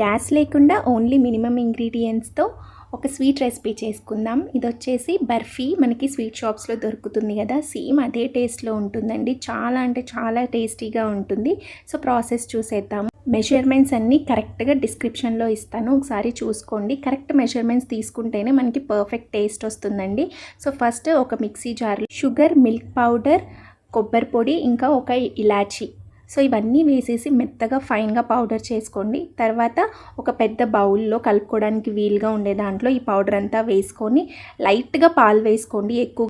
Gas లేకుండా only minimum ఇంగ్రీడియంట్స్తో ఒక స్వీట్ రెసిపీ చేసుకుందాం. ఇది వచ్చేసి బర్ఫీ, మనకి స్వీట్ షాప్స్లో దొరుకుతుంది కదా, సేమ్ అదే టేస్ట్లో ఉంటుందండి. చాలా అంటే చాలా టేస్టీగా ఉంటుంది. సో ప్రాసెస్ చూసేద్దాం. మెజర్మెంట్స్ అన్నీ కరెక్ట్గా డిస్క్రిప్షన్లో ఇస్తాను, ఒకసారి చూసుకోండి. కరెక్ట్ మెజర్మెంట్స్ తీసుకుంటేనే మనకి పర్ఫెక్ట్ టేస్ట్ వస్తుందండి. సో ఫస్ట్ ఒక మిక్సీ జార్లో షుగర్, మిల్క్ పౌడర్, కొబ్బరి పొడి, ఇంకా ఒక ఇలాచీ, సో ఇవన్నీ వేసేసి మెత్తగా ఫైన్గా పౌడర్ చేసుకోండి. తర్వాత ఒక పెద్ద బౌల్లో కలుపుకోవడానికి వీలుగా ఉండే దాంట్లో ఈ పౌడర్ అంతా వేసుకొని లైట్గా పాలు వేసుకోండి. ఎక్కువ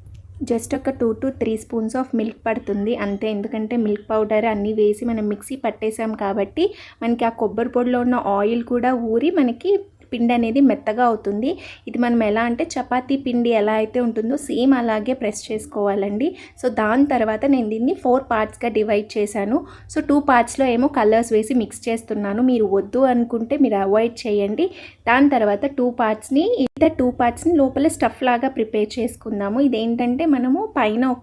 జస్ట్ ఒక 2 to 3 స్పూన్స్ ఆఫ్ మిల్క్ పడుతుంది అంతే. ఎందుకంటే మిల్క్ పౌడర్ అన్నీ వేసి మనం మిక్సీ పట్టేసాం కాబట్టి మనకి ఆ కొబ్బరి పొడిలో ఉన్న ఆయిల్ కూడా ఊరి మనకి పిండి అనేది మెత్తగా అవుతుంది. ఇది మనం ఎలా అంటే చపాతీ పిండి ఎలా అయితే ఉంటుందో సేమ్ అలాగే ప్రెస్ చేసుకోవాలండి. సో దాని తర్వాత నేను దీన్ని 4 పార్ట్స్గా డివైడ్ చేశాను. సో 2 పార్ట్స్లో ఏమో కలర్స్ వేసి మిక్స్ చేస్తున్నాను. మీరు వద్దు అనుకుంటే మీరు అవాయిడ్ చేయండి. దాని తర్వాత 2 పార్ట్స్ని లోపల స్టఫ్ లాగా ప్రిపేర్ చేసుకుందాము. ఇదేంటంటే మనము పైన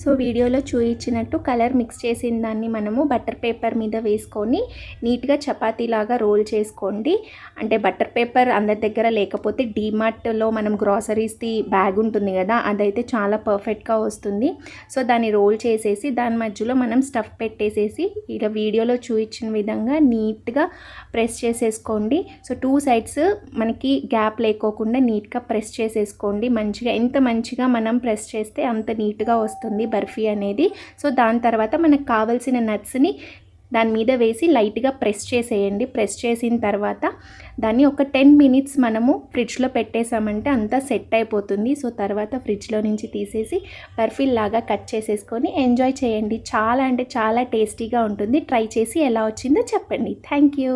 సో వీడియోలో చూయించినట్టు కలర్ మిక్స్ చేసిన దాన్ని మనము బటర్ పేపర్ మీద వేసుకొని నీట్గా చపాతీలాగా రోల్ చేసుకోండి. అంటే బటర్ పేపర్ అందరి దగ్గర లేకపోతే డీమార్ట్లో మనం గ్రాసరీస్ది బ్యాగ్ ఉంటుంది కదా, అదైతే చాలా పర్ఫెక్ట్గా వస్తుంది. సో దాన్ని రోల్ చేసేసి దాని మధ్యలో మనం స్టఫ్ పెట్టేసేసి ఇలా వీడియోలో చూయించిన విధంగా నీట్గా ప్రెస్ చేసేసుకోండి. సో 2 సైడ్స్ మనకి గ్యాప్ లేకోకుండా నీట్గా ప్రెస్ చేసేసుకోండి. మంచిగా ఎంత మంచిగా మనం ప్రెస్ చేస్తే అంత నీట్గా వస్తుంది బర్ఫీ అనేది. సో దాని తర్వాత మనకు కావాల్సిన నట్స్ని దాని మీద వేసి లైట్గా ప్రెస్ చేసేయండి. ప్రెస్ చేసిన తర్వాత దాన్ని ఒక 10 మినిట్స్ మనము ఫ్రిడ్జ్లో పెట్టేసామంటే అంతా సెట్ అయిపోతుంది. సో తర్వాత ఫ్రిడ్జ్లో నుంచి తీసేసి బర్ఫీ లాగా కట్ చేసేసుకొని ఎంజాయ్ చేయండి. చాలా అంటే చాలా టేస్టీగా ఉంటుంది. ట్రై చేసి ఎలా వచ్చిందో చెప్పండి. Thank you.